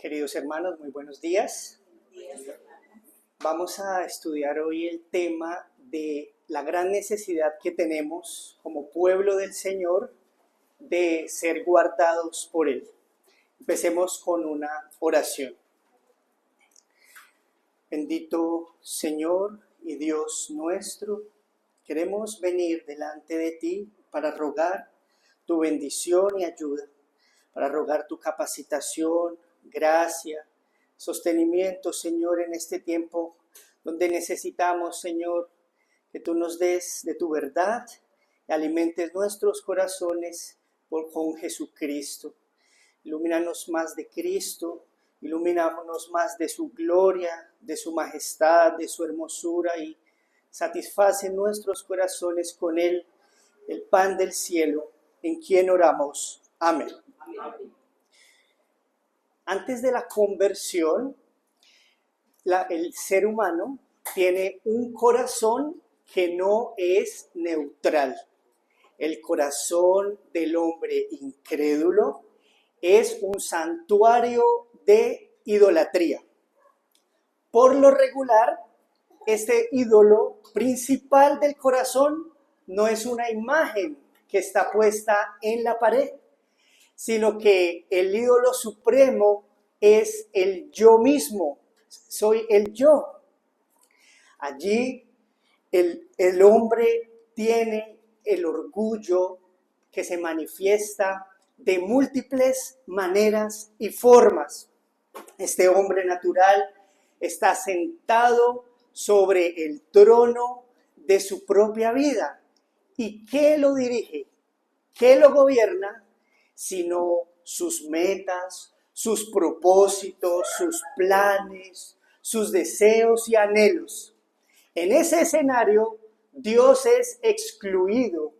Queridos hermanos, muy buenos días. Vamos a estudiar hoy el tema de la gran necesidad que tenemos como pueblo del Señor de ser guardados por Él. Empecemos con una oración. Bendito Señor y Dios nuestro, queremos venir delante de ti para rogar tu bendición y ayuda, para rogar tu capacitación, gracia, sostenimiento, Señor, en este tiempo donde necesitamos, Señor, que tú nos des de tu verdad y alimentes nuestros corazones con Jesucristo. Ilumínanos más de Cristo, ilumínanos más de su gloria, de su majestad, de su hermosura y satisface nuestros corazones con Él, el pan del cielo, en quien oramos. Amén. Amén. Antes de la conversión, el ser humano tiene un corazón que no es neutral. El corazón del hombre incrédulo es un santuario de idolatría. Por lo regular, este ídolo principal del corazón no es una imagen que está puesta en la pared, sino que el ídolo supremo es el yo mismo, soy el yo. Allí el hombre tiene el orgullo que se manifiesta de múltiples maneras y formas. Este hombre natural está sentado sobre el trono de su propia vida. ¿Y qué lo dirige? ¿Qué lo gobierna? Sino sus metas, sus propósitos, sus planes, sus deseos y anhelos. En ese escenario, Dios es excluido,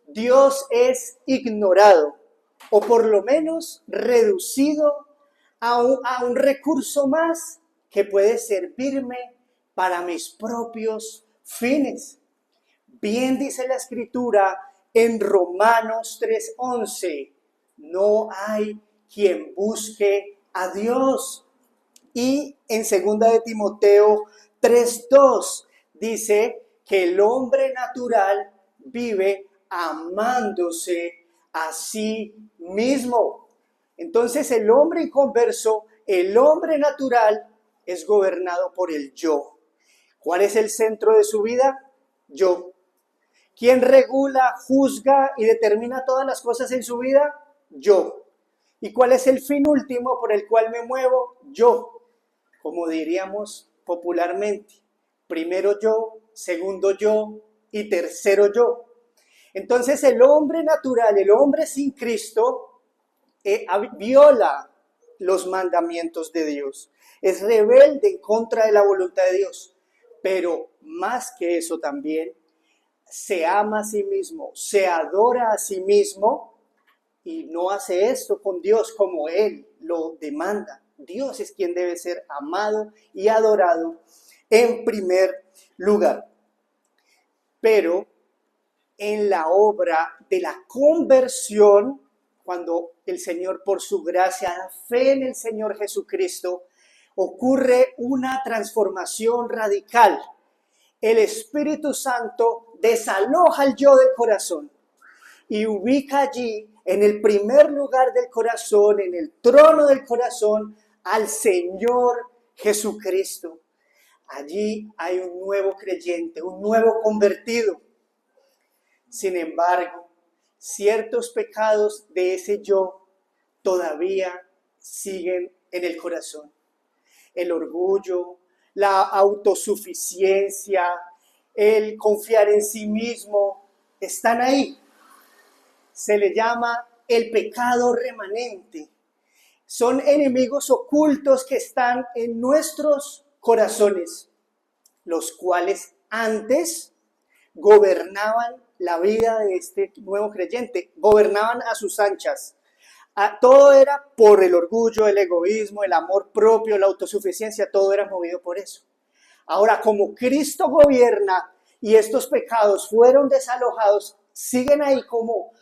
Dios es ignorado, o por lo menos reducido a un recurso más que puede servirme para mis propios fines. Bien dice la Escritura en Romanos 3:11, no hay quien busque a Dios. Y en 2 de Timoteo 3:2 dice que el hombre natural vive amándose a sí mismo. Entonces el hombre inconverso, el hombre natural, es gobernado por el yo. ¿Cuál es el centro de su vida? Yo. ¿Quién regula, juzga y determina todas las cosas en su vida? Yo. ¿Y cuál es el fin último por el cual me muevo? Yo. Como diríamos popularmente, primero yo, segundo yo y tercero yo. Entonces el hombre natural, el hombre sin Cristo, viola los mandamientos de Dios. Es rebelde en contra de la voluntad de Dios. Pero más que eso también, se ama a sí mismo, se adora a sí mismo y no hace esto con Dios como Él lo demanda. Dios es quien debe ser amado y adorado en primer lugar. Pero en la obra de la conversión, cuando el Señor por su gracia da fe en el Señor Jesucristo, ocurre una transformación radical. El Espíritu Santo desaloja el yo del corazón y ubica allí, en el primer lugar del corazón, en el trono del corazón, al Señor Jesucristo. Allí hay un nuevo creyente, un nuevo convertido. Sin embargo, ciertos pecados de ese yo todavía siguen en el corazón. El orgullo, la autosuficiencia, el confiar en sí mismo, están ahí. Se le llama el pecado remanente. Son enemigos ocultos que están en nuestros corazones, los cuales antes gobernaban la vida de este nuevo creyente, gobernaban a sus anchas. Todo era por el orgullo, el egoísmo, el amor propio, la autosuficiencia, todo era movido por eso. Ahora, como Cristo gobierna y estos pecados fueron desalojados, siguen ahí como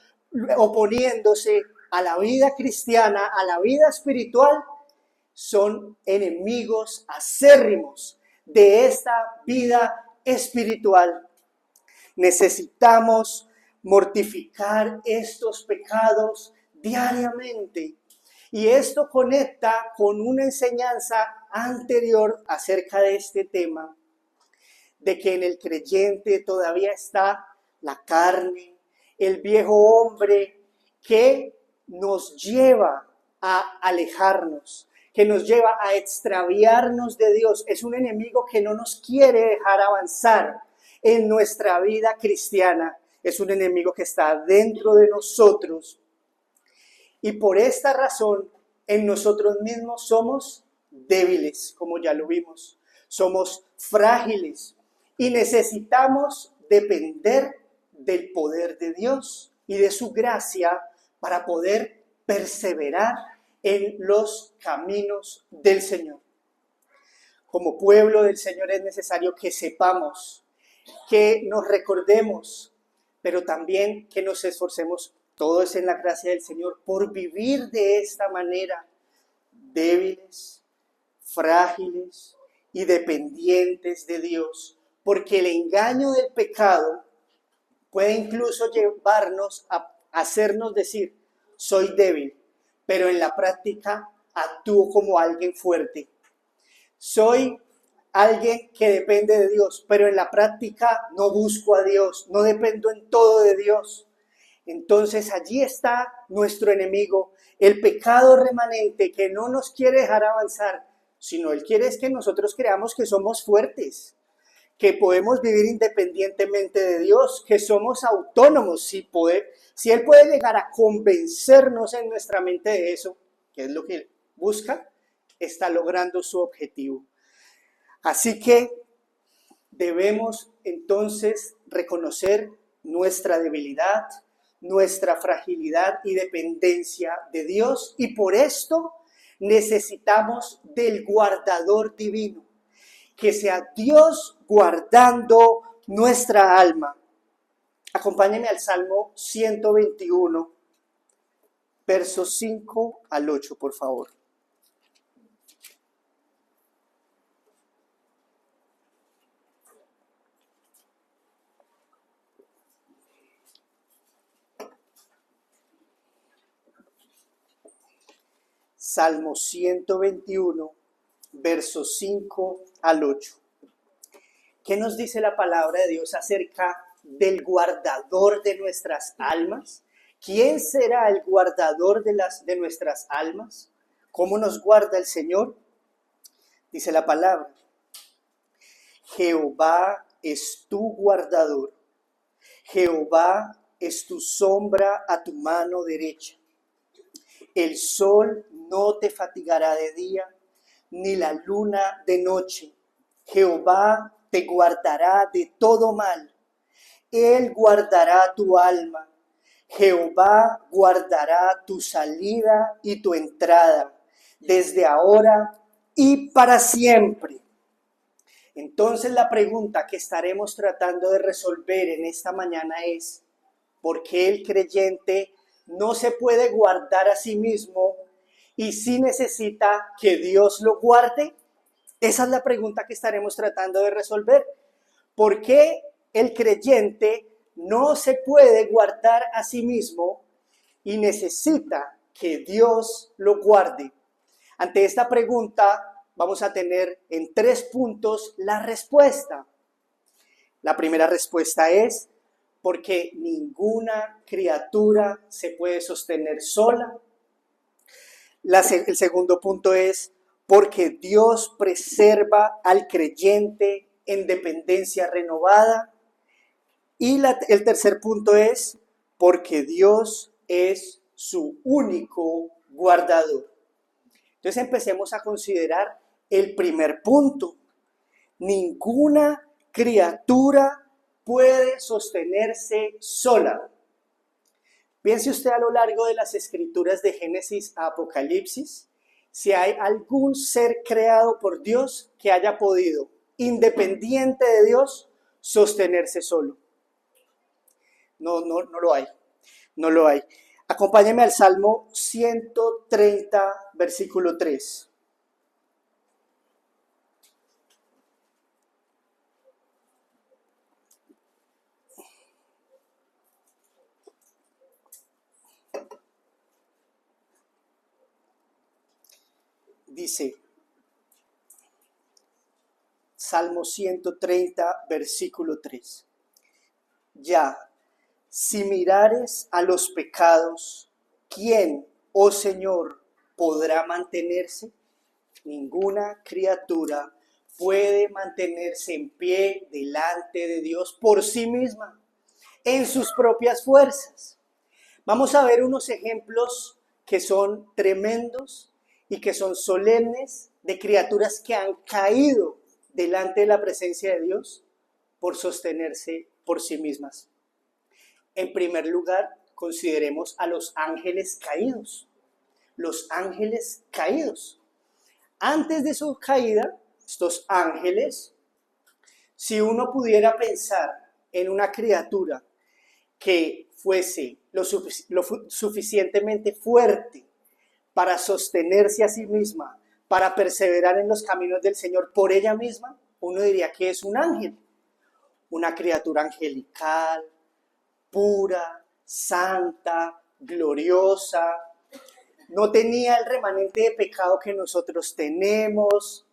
oponiéndose a la vida cristiana, a la vida espiritual. son enemigos acérrimos de esta vida espiritual. Necesitamos mortificar estos pecados diariamente. Y esto conecta con una enseñanza anterior acerca de este tema, de que en el creyente todavía está la carne, el viejo hombre que nos lleva a alejarnos, que nos lleva a extraviarnos de Dios. Es un enemigo que no nos quiere dejar avanzar en nuestra vida cristiana. Es un enemigo que está dentro de nosotros. Y por esta razón, en nosotros mismos somos débiles, como ya lo vimos. Somos frágiles y necesitamos depender del poder de Dios y de su gracia para poder perseverar en los caminos del Señor. Como pueblo del Señor es necesario que sepamos, que nos recordemos, pero también que nos esforcemos, todo es en la gracia del Señor, por vivir de esta manera, débiles, frágiles y dependientes de Dios, porque el engaño del pecado puede incluso llevarnos a hacernos decir, soy débil, pero en la práctica actúo como alguien fuerte. Soy alguien que depende de Dios, pero en la práctica no busco a Dios, no dependo en todo de Dios. Entonces allí está nuestro enemigo, el pecado remanente que no nos quiere dejar avanzar, sino él quiere es que nosotros creamos que somos fuertes, que podemos vivir independientemente de Dios, que somos autónomos. Si él puede llegar a convencernos en nuestra mente de eso, que es lo que busca, está logrando su objetivo. Así que debemos entonces reconocer nuestra debilidad, nuestra fragilidad y dependencia de Dios, y por esto necesitamos del guardador divino, que sea Dios guardando nuestra alma. Acompáñenme al Salmo 121, versos 5 al 8, por favor. Salmo 121, versos 5 al 8. ¿Qué nos dice la palabra de Dios acerca del guardador de nuestras almas? ¿Quién será el guardador de nuestras almas? ¿Cómo nos guarda el Señor? Dice la palabra: Jehová es tu guardador, Jehová es tu sombra a tu mano derecha. El sol no te fatigará de día, ni la luna de noche. Jehová te guardará de todo mal. Él guardará tu alma. Jehová guardará tu salida y tu entrada, desde ahora y para siempre. Entonces la pregunta que estaremos tratando de resolver en esta mañana es: ¿por qué el creyente no se puede guardar a sí mismo y sí necesita que Dios lo guarde? Esa es la pregunta que estaremos tratando de resolver. ¿Por qué el creyente no se puede guardar a sí mismo y necesita que Dios lo guarde? Ante esta pregunta vamos a tener en 3 puntos la respuesta. La primera respuesta es: porque ninguna criatura se puede sostener sola. El segundo punto es: porque Dios preserva al creyente en dependencia renovada. Y el tercer punto es: porque Dios es su único guardador. Entonces empecemos a considerar el primer punto. Ninguna criatura puede sostenerse sola. Piense usted a lo largo de las escrituras de Génesis a Apocalipsis, si hay algún ser creado por Dios que haya podido, independiente de Dios, sostenerse solo. No lo hay. No lo hay. Acompáñeme al Salmo 130, versículo 3. Dice, Salmo 130, versículo 3. Ya, si mirares a los pecados, ¿quién, oh Señor, podrá mantenerse? Ninguna criatura puede mantenerse en pie delante de Dios por sí misma, en sus propias fuerzas. Vamos a ver unos ejemplos que son tremendos y que son solemnes de criaturas que han caído delante de la presencia de Dios por sostenerse por sí mismas. En primer lugar, consideremos a los ángeles caídos. Los ángeles caídos. Antes de su caída, estos ángeles, si uno pudiera pensar en una criatura que fuese lo suficientemente fuerte para sostenerse a sí misma, para perseverar en los caminos del Señor por ella misma, uno diría que es un ángel, una criatura angelical, pura, santa, gloriosa. No tenía el remanente de pecado que nosotros tenemos,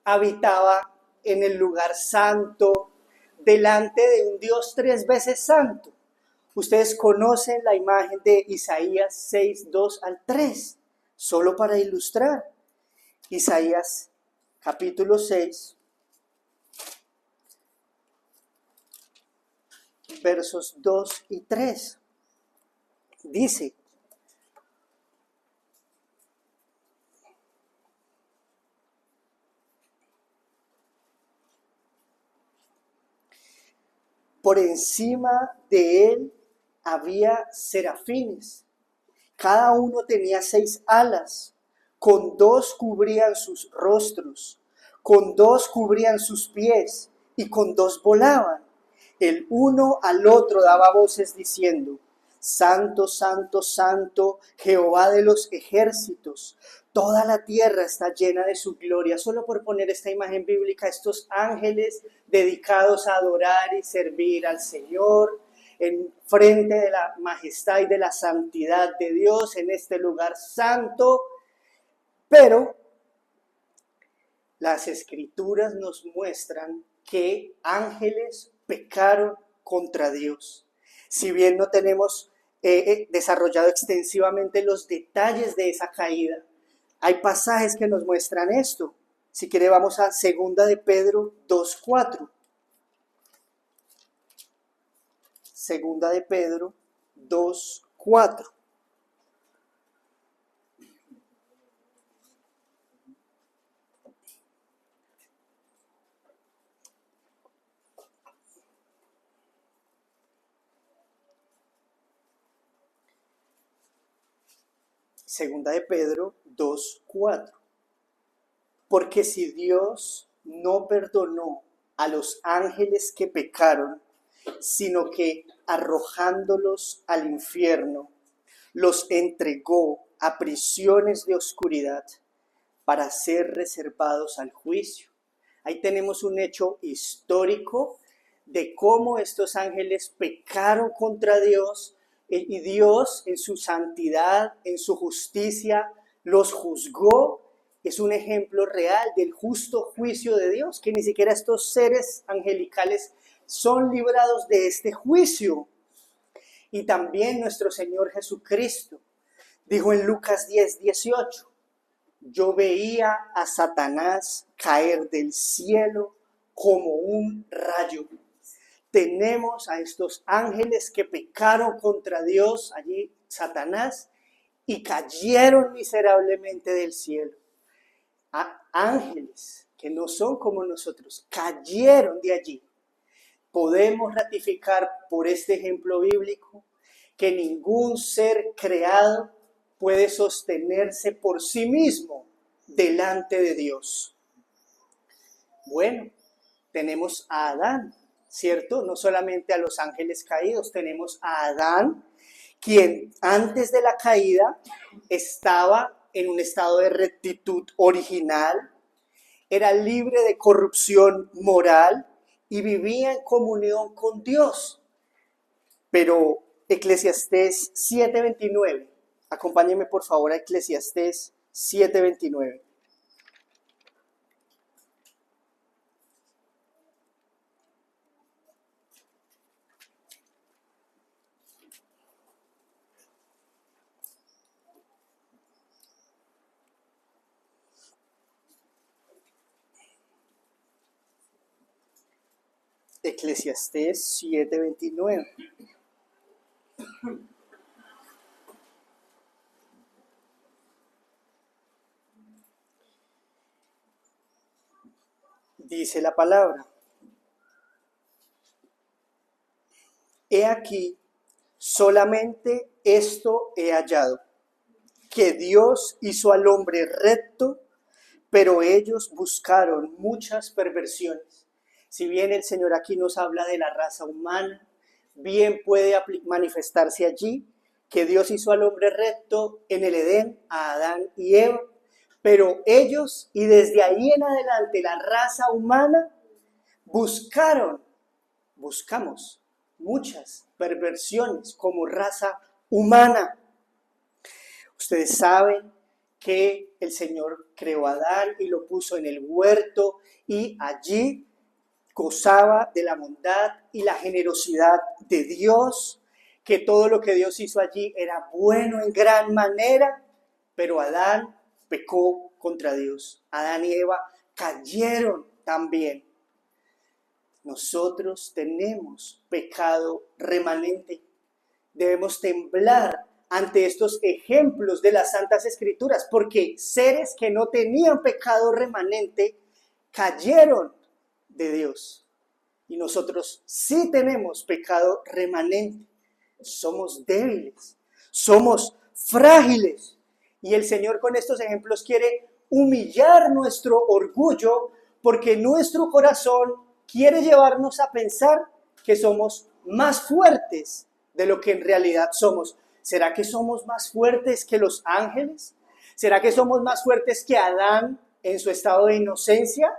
habitaba en el lugar santo, delante de un Dios 3 veces santo. Ustedes conocen la imagen de Isaías 6, 2 al 3, solo para ilustrar. Isaías capítulo 6, versos 2 y 3. Dice, por encima de él había serafines. Cada uno tenía 6 alas. Con 2 cubrían sus rostros, con 2 cubrían sus pies y con 2 volaban. El uno al otro daba voces diciendo, Santo, Santo, Santo, Jehová de los ejércitos. Toda la tierra está llena de su gloria. Solo por poner esta imagen bíblica, estos ángeles dedicados a adorar y servir al Señor, en frente de la majestad y de la santidad de Dios en este lugar santo. Pero las escrituras nos muestran que ángeles pecaron contra Dios. Si bien no tenemos desarrollado extensivamente los detalles de esa caída, hay pasajes que nos muestran esto. Si quiere vamos a 2 de Pedro 2:4. 2 de Pedro 2:4. Segunda de Pedro 2:4. Porque si Dios no perdonó a los ángeles que pecaron, sino que arrojándolos al infierno, los entregó a prisiones de oscuridad para ser reservados al juicio. Ahí tenemos un hecho histórico de cómo estos ángeles pecaron contra Dios y Dios en su santidad, en su justicia, los juzgó. Es un ejemplo real del justo juicio de Dios, que ni siquiera estos seres angelicales son librados de este juicio. Y también nuestro Señor Jesucristo dijo en Lucas 10:18, yo veía a Satanás caer del cielo como un rayo. Tenemos a estos ángeles que pecaron contra Dios, allí Satanás, y cayeron miserablemente del cielo. Ángeles que no son como nosotros, cayeron de allí. Podemos ratificar por este ejemplo bíblico que ningún ser creado puede sostenerse por sí mismo delante de Dios. Bueno, tenemos a Adán, ¿cierto? No solamente a los ángeles caídos, tenemos a Adán, quien antes de la caída estaba en un estado de rectitud original, era libre de corrupción moral y vivía en comunión con Dios. Pero Eclesiastés 7:29, acompáñenme por favor a Eclesiastés 7:29. Eclesiastés 7:29. Dice la palabra: He aquí, solamente esto he hallado, que Dios hizo al hombre recto, pero ellos buscaron muchas perversiones. Si bien el Señor aquí nos habla de la raza humana, bien puede manifestarse allí que Dios hizo al hombre recto en el Edén, a Adán y Eva, pero ellos, y desde ahí en adelante la raza humana, buscamos muchas perversiones como raza humana. Ustedes saben que el Señor creó a Adán y lo puso en el huerto y allí gozaba de la bondad y la generosidad de Dios, que todo lo que Dios hizo allí era bueno en gran manera, pero Adán pecó contra Dios. Adán y Eva cayeron también. Nosotros tenemos pecado remanente. Debemos temblar ante estos ejemplos de las Santas Escrituras, porque seres que no tenían pecado remanente cayeron de Dios. Y nosotros sí tenemos pecado remanente. Somos débiles, somos frágiles. Y el Señor con estos ejemplos quiere humillar nuestro orgullo, porque nuestro corazón quiere llevarnos a pensar que somos más fuertes de lo que en realidad somos. ¿Será que somos más fuertes que los ángeles? ¿Será que somos más fuertes que Adán en su estado de inocencia?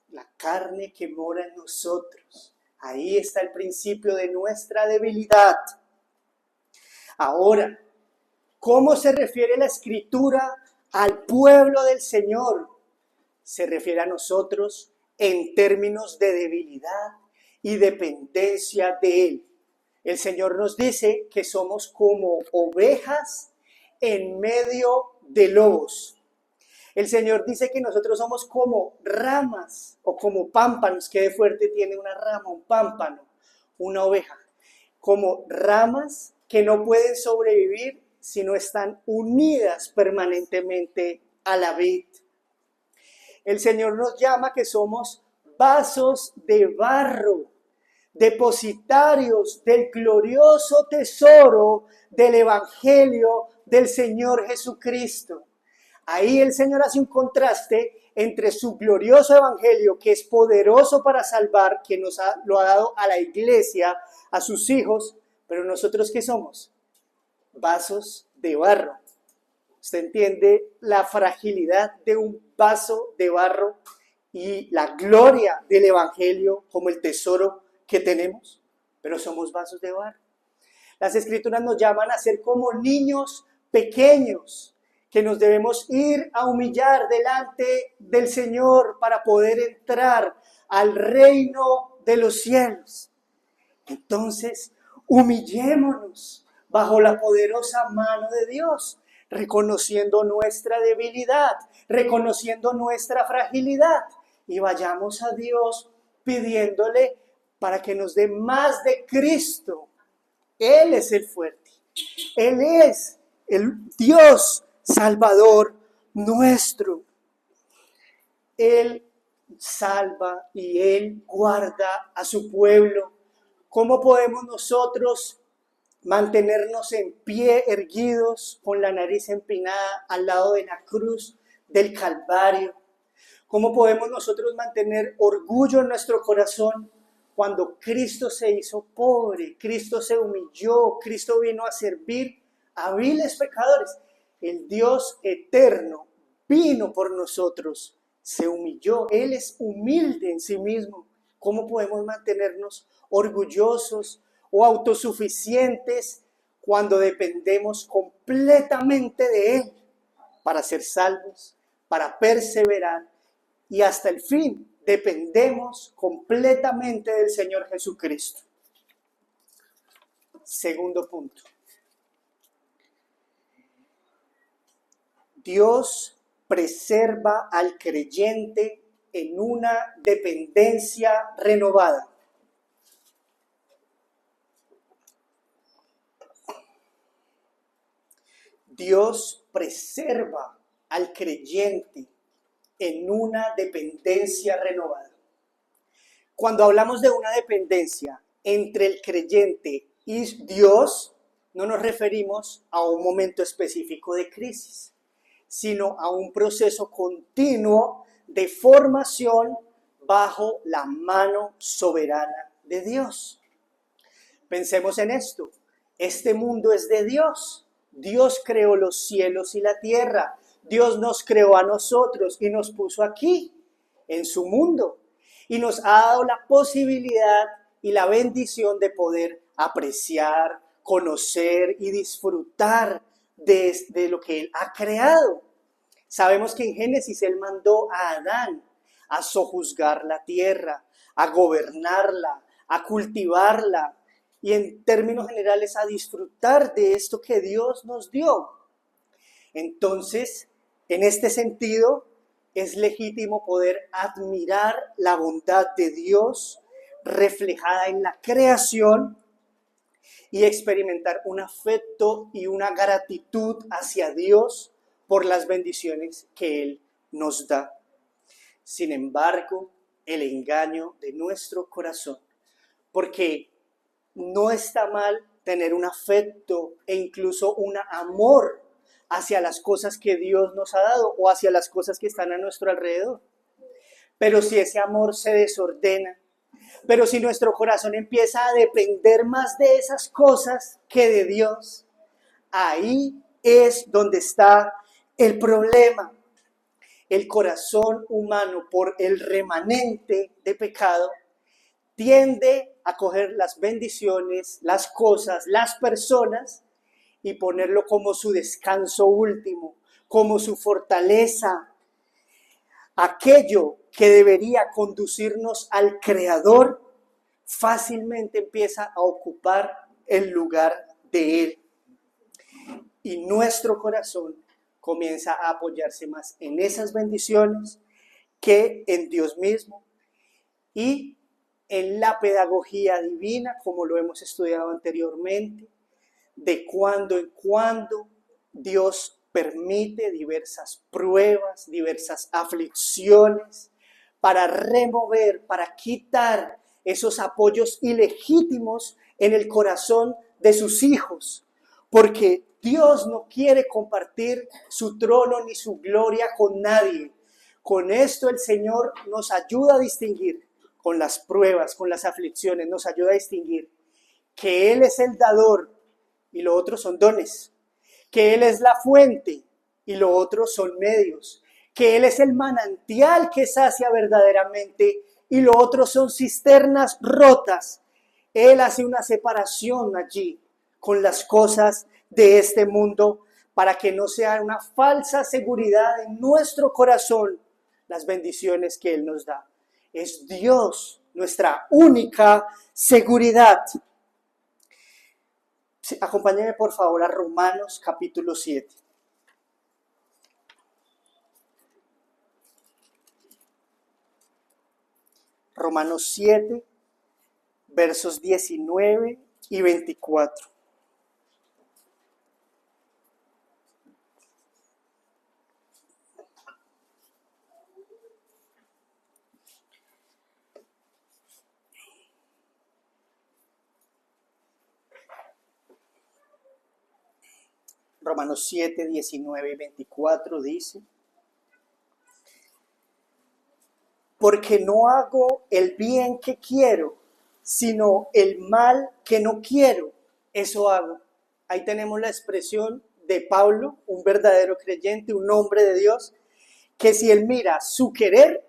La carne que mora en nosotros. Ahí está el principio de nuestra debilidad. Ahora, ¿cómo se refiere la Escritura al pueblo del Señor? Se refiere a nosotros en términos de debilidad y dependencia de Él. El Señor nos dice que somos como ovejas en medio de lobos. El Señor dice que nosotros somos como ramas o como pámpanos. ¿Qué de fuerte tiene una rama, un pámpano, una oveja? Como ramas que no pueden sobrevivir si no están unidas permanentemente a la vid. El Señor nos llama que somos vasos de barro, depositarios del glorioso tesoro del Evangelio del Señor Jesucristo. Ahí el Señor hace un contraste entre su glorioso Evangelio, que es poderoso para salvar, que lo ha dado a la iglesia, a sus hijos, pero nosotros ¿qué somos? Vasos de barro. ¿Usted entiende la fragilidad de un vaso de barro y la gloria del Evangelio como el tesoro que tenemos? Pero somos vasos de barro. Las Escrituras nos llaman a ser como niños pequeños, que nos debemos ir a humillar delante del Señor para poder entrar al reino de los cielos. Entonces, humillémonos bajo la poderosa mano de Dios, reconociendo nuestra debilidad, reconociendo nuestra fragilidad, y vayamos a Dios pidiéndole para que nos dé más de Cristo. Él es el fuerte, Él es el Dios Salvador nuestro. Él salva y Él guarda a su pueblo. ¿Cómo podemos nosotros mantenernos en pie, erguidos, con la nariz empinada al lado de la cruz del Calvario? ¿Cómo podemos nosotros mantener orgullo en nuestro corazón cuando Cristo se hizo pobre, Cristo se humilló, Cristo vino a servir a viles pecadores? El Dios eterno vino por nosotros, se humilló, Él es humilde en sí mismo. ¿Cómo podemos mantenernos orgullosos o autosuficientes cuando dependemos completamente de Él para ser salvos, para perseverar y hasta el fin? Dependemos completamente del Señor Jesucristo. Segundo punto. Dios preserva al creyente en una dependencia renovada. Dios preserva al creyente en una dependencia renovada. Cuando hablamos de una dependencia entre el creyente y Dios, no nos referimos a un momento específico de crisis, sino a un proceso continuo de formación bajo la mano soberana de Dios. Pensemos en esto. Este mundo es de Dios. Dios creó los cielos y la tierra. Dios nos creó a nosotros y nos puso aquí, en su mundo. Y nos ha dado la posibilidad y la bendición de poder apreciar, conocer y disfrutar de lo que Él ha creado. Sabemos que en Génesis Él mandó a Adán a sojuzgar la tierra, a gobernarla, a cultivarla y en términos generales a disfrutar de esto que Dios nos dio. Entonces, en este sentido, es legítimo poder admirar la bondad de Dios reflejada en la creación y experimentar un afecto y una gratitud hacia Dios por las bendiciones que Él nos da. Sin embargo, el engaño de nuestro corazón, porque no está mal tener un afecto e incluso un amor hacia las cosas que Dios nos ha dado o hacia las cosas que están a nuestro alrededor. Pero si ese amor se desordena, pero si nuestro corazón empieza a depender más de esas cosas que de Dios, ahí es donde está el problema. El corazón humano, por el remanente de pecado, tiende a coger las bendiciones, las cosas, las personas y ponerlo como su descanso último, como su fortaleza. Aquello que debería conducirnos al Creador fácilmente empieza a ocupar el lugar de Él. Y nuestro corazón comienza a apoyarse más en esas bendiciones que en Dios mismo y en la pedagogía divina, como lo hemos estudiado anteriormente, de cuando en cuando Dios permite diversas pruebas, diversas aflicciones, para remover, para quitar esos apoyos ilegítimos en el corazón de sus hijos, porque Dios no quiere compartir su trono ni su gloria con nadie. Con esto el Señor nos ayuda a distinguir, con las pruebas, con las aflicciones, nos ayuda a distinguir que Él es el dador y lo otro son dones, que Él es la fuente y lo otro son medios, que Él es el manantial que sacia verdaderamente y lo otro son cisternas rotas. Él hace una separación allí con las cosas de este mundo para que no sea una falsa seguridad en nuestro corazón las bendiciones que Él nos da. Es Dios nuestra única seguridad. Acompáñenme por favor a Romanos capítulo 7. Romanos 7, versos 19 y 24. Romanos 7, 19 y 24 dice: porque no hago el bien que quiero, sino el mal que no quiero, eso hago. Ahí tenemos la expresión de Pablo, un verdadero creyente, un hombre de Dios, que si él mira su querer,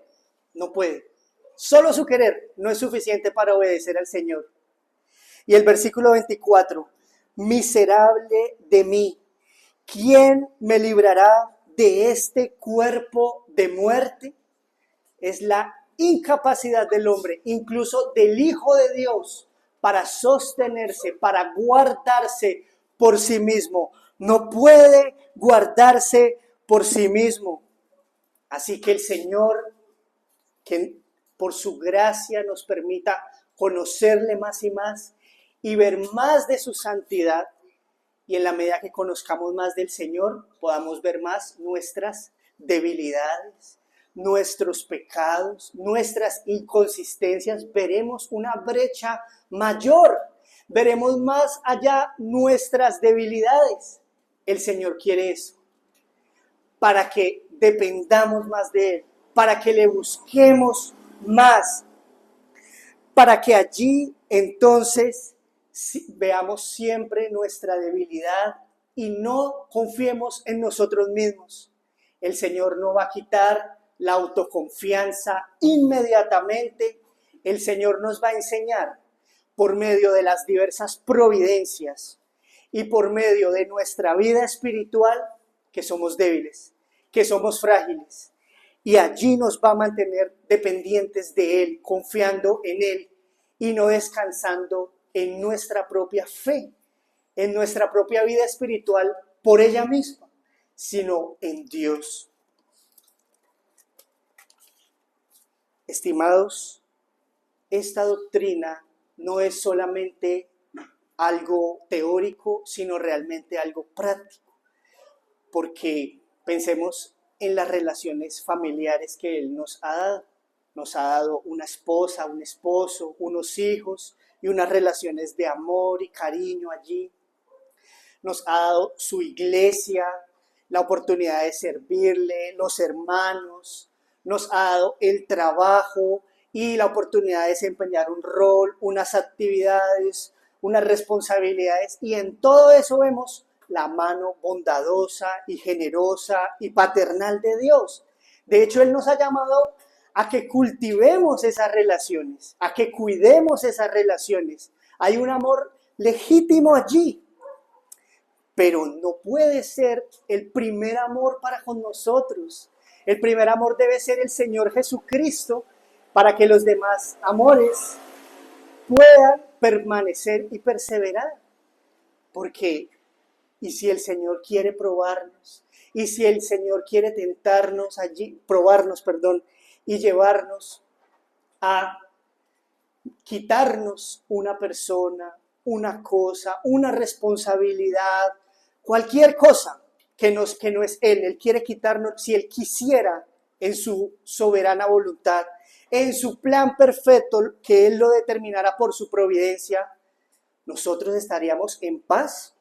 no puede. Solo su querer no es suficiente para obedecer al Señor. Y el versículo 24, miserable de mí, ¿quién me librará de este cuerpo de muerte? Es la incapacidad del hombre, incluso del Hijo de Dios, para sostenerse, para guardarse por sí mismo. No puede guardarse por sí mismo. Así que el Señor que por su gracia nos permita conocerle más y más y ver más de su santidad. Y en la medida que conozcamos más del Señor, podamos ver más nuestras debilidades, nuestros pecados, nuestras inconsistencias. Veremos una brecha mayor, veremos más allá nuestras debilidades. El Señor quiere eso, para que dependamos más de Él, para que le busquemos más, para que allí entonces veamos siempre nuestra debilidad y no confiemos en nosotros mismos. El Señor no va a quitar la autoconfianza inmediatamente. El Señor nos va a enseñar por medio de las diversas providencias y por medio de nuestra vida espiritual que somos débiles, que somos frágiles. Y allí nos va a mantener dependientes de Él, confiando en Él y no descansando en nuestra propia fe, en nuestra propia vida espiritual por ella misma, sino en Dios. Estimados, esta doctrina no es solamente algo teórico, sino realmente algo práctico, porque pensemos en las relaciones familiares que Él nos ha dado. Nos ha dado una esposa, un esposo, unos hijos y unas relaciones de amor y cariño allí. Nos ha dado su iglesia, la oportunidad de servirle, los hermanos. Nos ha dado el trabajo y la oportunidad de desempeñar un rol, unas actividades, unas responsabilidades. Y en todo eso vemos la mano bondadosa y generosa y paternal de Dios. De hecho, Él nos ha llamado a que cultivemos esas relaciones, a que cuidemos esas relaciones. Hay un amor legítimo allí, pero no puede ser el primer amor para con nosotros. El primer amor debe ser el Señor Jesucristo para que los demás amores puedan permanecer y perseverar. Porque, y si el Señor quiere probarnos, y si el Señor quiere tentarnos allí, probarnos, y llevarnos a quitarnos una persona, una cosa, una responsabilidad, cualquier cosa que no es Él. Él quiere quitarnos, si Él quisiera, en su soberana voluntad, en su plan perfecto, que Él lo determinara por su providencia, nosotros estaríamos en paz,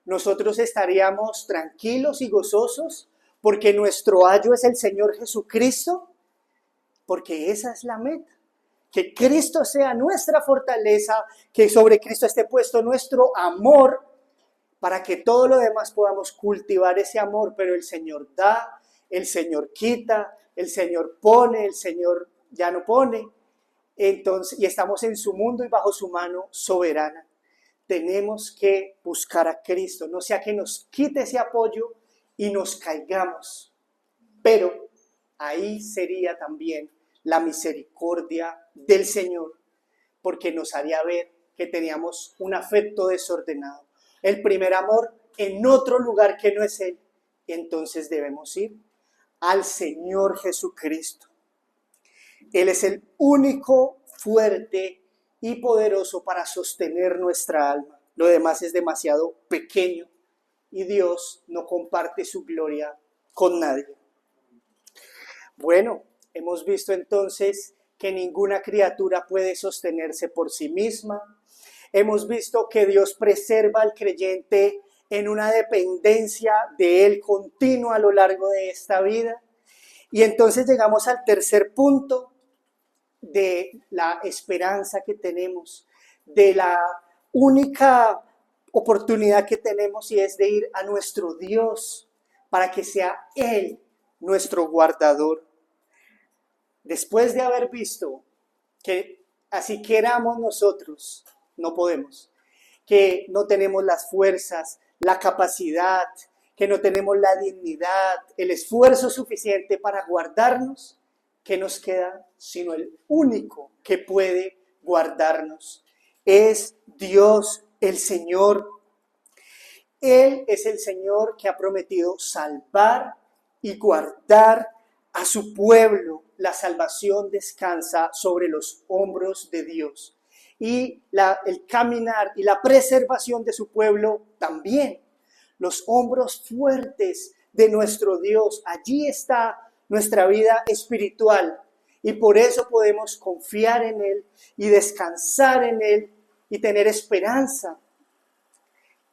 nosotros estaríamos tranquilos y gozosos, porque nuestro ayo es el Señor Jesucristo, porque esa es la meta. Que Cristo sea nuestra fortaleza, que sobre Cristo esté puesto nuestro amor, para que todo lo demás podamos cultivar ese amor. Pero el Señor da, el Señor quita, el Señor pone, el Señor ya no pone. Entonces, y estamos en su mundo y bajo su mano soberana. Tenemos que buscar a Cristo, no sea que nos quite ese apoyo y nos caigamos. Pero ahí sería también la misericordia del Señor, porque nos haría ver que teníamos un afecto desordenado. El primer amor en otro lugar que no es Él. Entonces debemos ir al Señor Jesucristo. Él es el único fuerte y poderoso para sostener nuestra alma. Lo demás es demasiado pequeño y Dios no comparte su gloria con nadie. Bueno, hemos visto entonces que ninguna criatura puede sostenerse por sí misma. Hemos visto que Dios preserva al creyente en una dependencia de Él continua a lo largo de esta vida. Y entonces llegamos al tercer punto de la esperanza que tenemos, de la única oportunidad que tenemos, y es de ir a nuestro Dios para que sea Él nuestro guardador. Después de haber visto que así queramos nosotros, no podemos, que no tenemos las fuerzas, la capacidad, que no tenemos la dignidad, el esfuerzo suficiente para guardarnos, ¿qué nos queda? Sino el único que puede guardarnos. Es Dios, el Señor. Él es el Señor que ha prometido salvar y guardar a su pueblo la salvación descansa sobre los hombros de Dios. Y el caminar y la preservación de su pueblo también. Los hombros fuertes de nuestro Dios. Allí está nuestra vida espiritual. Y por eso podemos confiar en Él y descansar en Él y tener esperanza.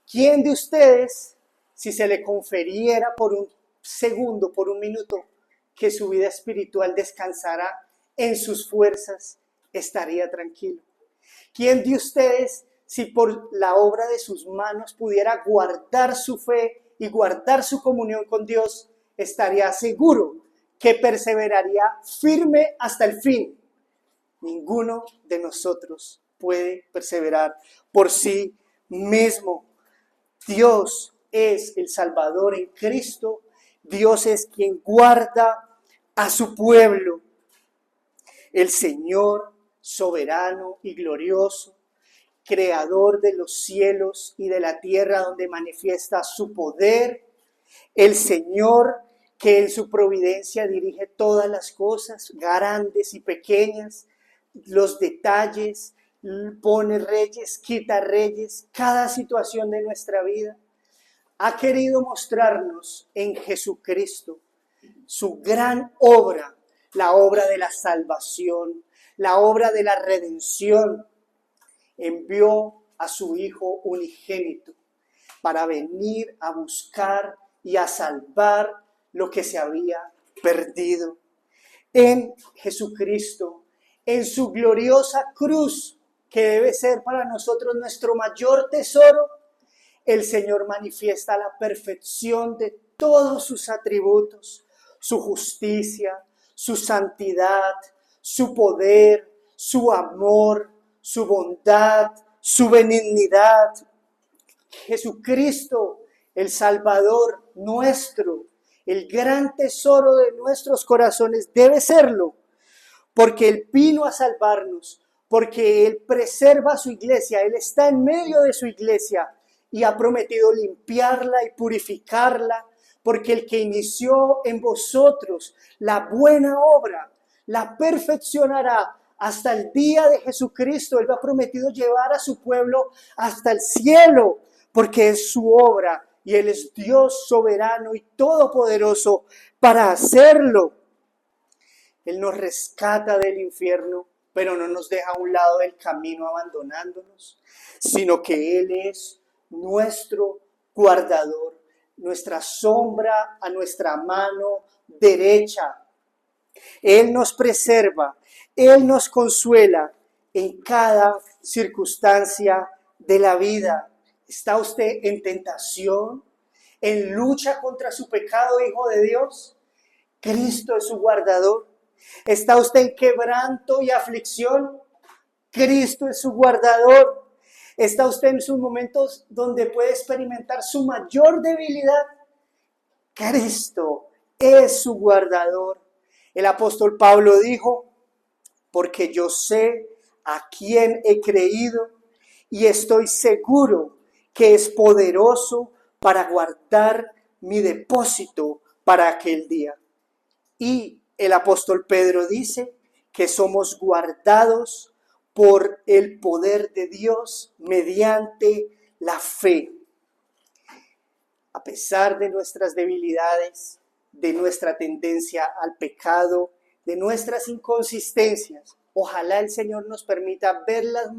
¿Quién de ustedes, si se le conferiera por un segundo, por un minuto, que su vida espiritual descansara en sus fuerzas, estaría tranquilo? ¿Quién de ustedes, si por la obra de sus manos pudiera guardar su fe y guardar su comunión con Dios, estaría seguro que perseveraría firme hasta el fin? Ninguno de nosotros puede perseverar por sí mismo. Dios es el Salvador en Cristo. Dios es quien guarda a su pueblo. El Señor soberano y glorioso, creador de los cielos y de la tierra, donde manifiesta su poder. El Señor que en su providencia dirige todas las cosas, grandes y pequeñas, los detalles, pone reyes, quita reyes, cada situación de nuestra vida. Ha querido mostrarnos en Jesucristo su gran obra, la obra de la salvación, la obra de la redención. Envió a su Hijo unigénito para venir a buscar y a salvar lo que se había perdido. En Jesucristo, en su gloriosa cruz, que debe ser para nosotros nuestro mayor tesoro, el Señor manifiesta la perfección de todos sus atributos, su justicia, su santidad, su poder, su amor, su bondad, su benignidad. Jesucristo, el Salvador nuestro, el gran tesoro de nuestros corazones, debe serlo, porque Él vino a salvarnos, porque Él preserva su iglesia, Él está en medio de su iglesia y ha prometido limpiarla y purificarla, porque el que inició en vosotros la buena obra, la perfeccionará hasta el día de Jesucristo. Él ha prometido llevar a su pueblo hasta el cielo, porque es su obra y Él es Dios soberano y todopoderoso para hacerlo. Él nos rescata del infierno, pero no nos deja a un lado del camino abandonándonos, sino que Él es nuestro guardador, nuestra sombra a nuestra mano derecha. Él nos preserva, Él nos consuela en cada circunstancia de la vida. ¿Está usted en tentación, en lucha contra su pecado, hijo de Dios? Cristo es su guardador. ¿Está usted en quebranto y aflicción? Cristo es su guardador. ¿Está usted en sus momentos donde puede experimentar su mayor debilidad? Cristo es su guardador. El apóstol Pablo dijo: porque yo sé a quién he creído y estoy seguro que es poderoso para guardar mi depósito para aquel día. Y el apóstol Pedro dice que somos guardados por el poder de Dios mediante la fe. A pesar de nuestras debilidades, de nuestra tendencia al pecado, de nuestras inconsistencias, ojalá el Señor nos permita verlas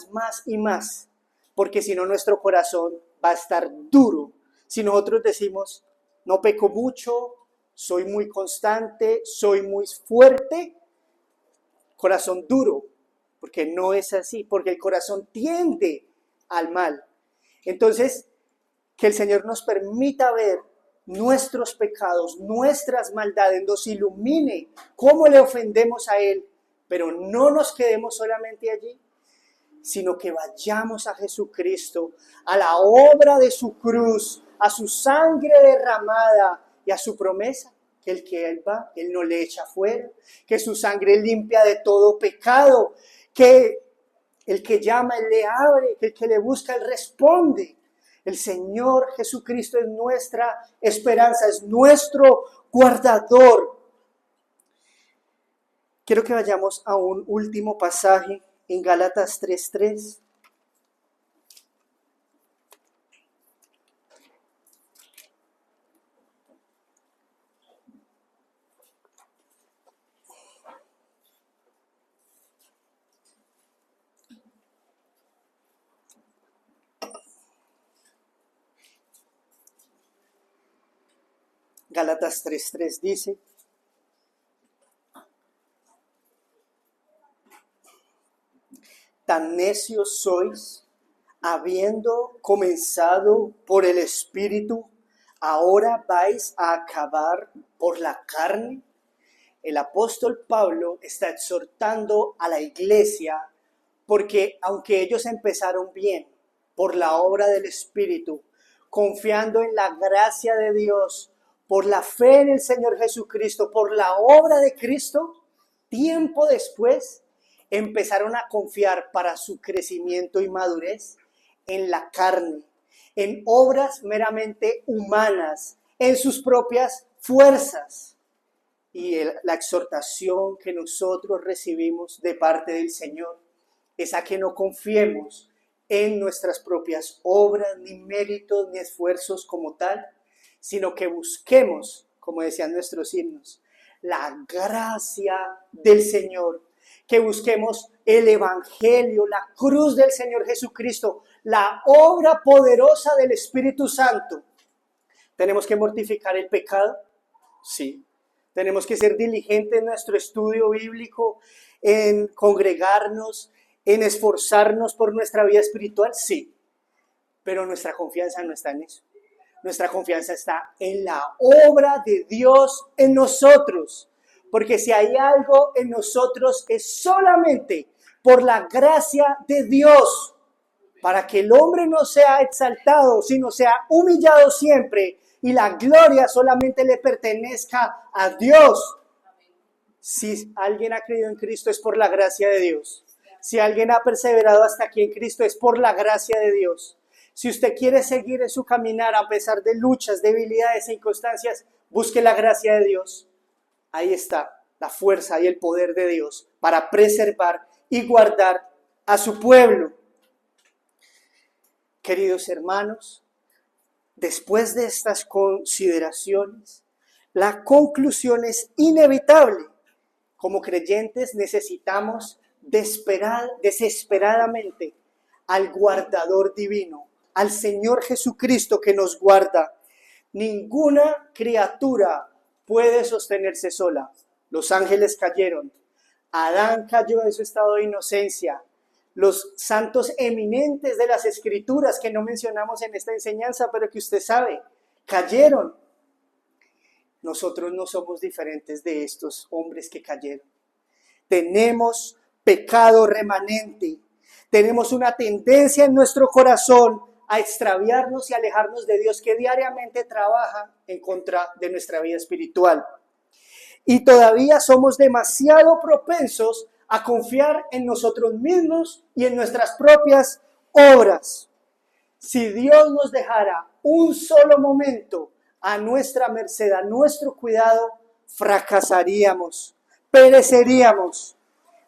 más y más, porque si no nuestro corazón va a estar duro. Si nosotros decimos: no peco mucho, soy muy constante, soy muy fuerte, corazón duro, porque no es así, porque el corazón tiende al mal. Entonces, que el Señor nos permita ver nuestros pecados, nuestras maldades, nos ilumine cómo le ofendemos a Él, pero no nos quedemos solamente allí, sino que vayamos a Jesucristo, a la obra de su cruz, a su sangre derramada y a su promesa, que el que Él va, Él no le echa fuera, que su sangre limpia de todo pecado, que el que llama, Él le abre, que el que le busca, Él responde. El Señor Jesucristo es nuestra esperanza, es nuestro guardador. Quiero que vayamos a un último pasaje en Gálatas 3:3. Gálatas 3:3 dice: tan necios sois, habiendo comenzado por el Espíritu, ahora vais a acabar por la carne. El apóstol Pablo está exhortando a la iglesia porque aunque ellos empezaron bien por la obra del Espíritu, confiando en la gracia de Dios, por la fe en el Señor Jesucristo, por la obra de Cristo, tiempo después empezaron a confiar para su crecimiento y madurez en la carne, en obras meramente humanas, en sus propias fuerzas. Y la exhortación que nosotros recibimos de parte del Señor es a que no confiemos en nuestras propias obras, ni méritos, ni esfuerzos como tal, sino que busquemos, como decían nuestros himnos, la gracia del Señor, que busquemos el Evangelio, la cruz del Señor Jesucristo, la obra poderosa del Espíritu Santo. ¿Tenemos que mortificar el pecado? Sí. Tenemos que ser diligentes en nuestro estudio bíblico, en congregarnos, en esforzarnos por nuestra vida espiritual, sí. Pero nuestra confianza no está en eso. Nuestra confianza está en la obra de Dios en nosotros. Porque si hay algo en nosotros es solamente por la gracia de Dios. Para que el hombre no sea exaltado, sino sea humillado siempre. Y la gloria solamente le pertenezca a Dios. Si alguien ha creído en Cristo es por la gracia de Dios. Si alguien ha perseverado hasta aquí en Cristo es por la gracia de Dios. Si usted quiere seguir en su caminar a pesar de luchas, debilidades e inconstancias, busque la gracia de Dios. Ahí está la fuerza y el poder de Dios para preservar y guardar a su pueblo. Queridos hermanos, después de estas consideraciones, la conclusión es inevitable. Como creyentes necesitamos desesperadamente al guardador divino, al Señor Jesucristo que nos guarda. Ninguna criatura puede sostenerse sola. Los ángeles cayeron. Adán cayó en su estado de inocencia. Los santos eminentes de las Escrituras, que no mencionamos en esta enseñanza, pero que usted sabe, cayeron. Nosotros no somos diferentes de estos hombres que cayeron. Tenemos pecado remanente. Tenemos una tendencia en nuestro corazón a extraviarnos y alejarnos de Dios, que diariamente trabaja en contra de nuestra vida espiritual. Y todavía somos demasiado propensos a confiar en nosotros mismos y en nuestras propias obras. Si Dios nos dejara un solo momento a nuestra merced, a nuestro cuidado, fracasaríamos, pereceríamos.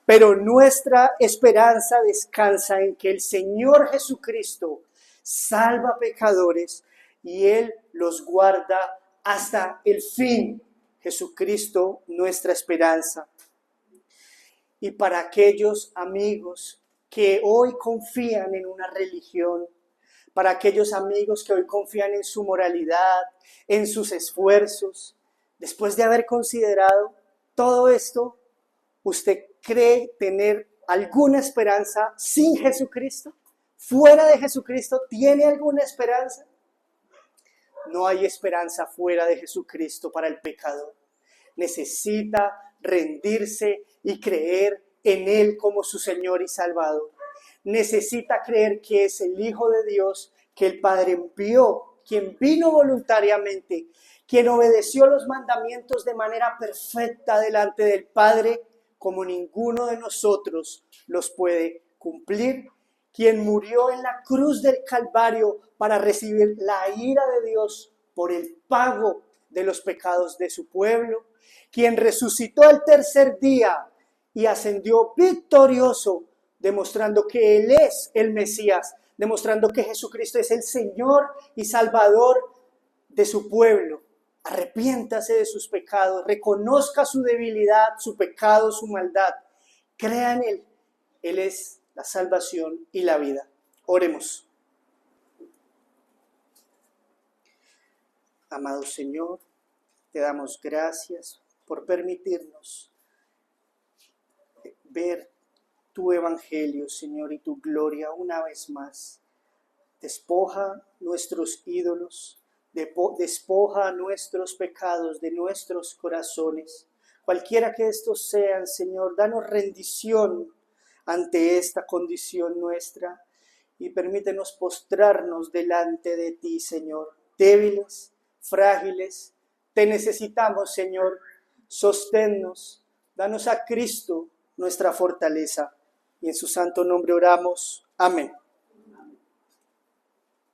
Pero nuestra esperanza descansa en que el Señor Jesucristo salva pecadores y Él los guarda hasta el fin. Jesucristo, nuestra esperanza. Y para aquellos amigos que hoy confían en una religión, para aquellos amigos que hoy confían en su moralidad, en sus esfuerzos, después de haber considerado todo esto, ¿usted cree tener alguna esperanza sin Jesucristo? ¿Fuera de Jesucristo tiene alguna esperanza? No hay esperanza fuera de Jesucristo para el pecador. Necesita rendirse y creer en Él como su Señor y Salvador. Necesita creer que es el Hijo de Dios, que el Padre envió, quien vino voluntariamente, quien obedeció los mandamientos de manera perfecta delante del Padre, como ninguno de nosotros los puede cumplir, quien murió en la cruz del Calvario para recibir la ira de Dios por el pago de los pecados de su pueblo, quien resucitó el tercer día y ascendió victorioso, demostrando que Él es el Mesías, demostrando que Jesucristo es el Señor y Salvador de su pueblo. Arrepiéntase de sus pecados, reconozca su debilidad, su pecado, su maldad. Crea en Él. Él es la salvación y la vida. Oremos. Amado Señor, te damos gracias por permitirnos ver tu evangelio, Señor, y tu gloria una vez más. Despoja nuestros ídolos, despoja nuestros pecados de nuestros corazones. Cualquiera que estos sean, Señor, danos rendición ante esta condición nuestra y permítenos postrarnos delante de ti, Señor, débiles, frágiles. Te necesitamos, Señor. Sosténnos, danos a Cristo, nuestra fortaleza. Y en su santo nombre oramos. Amén.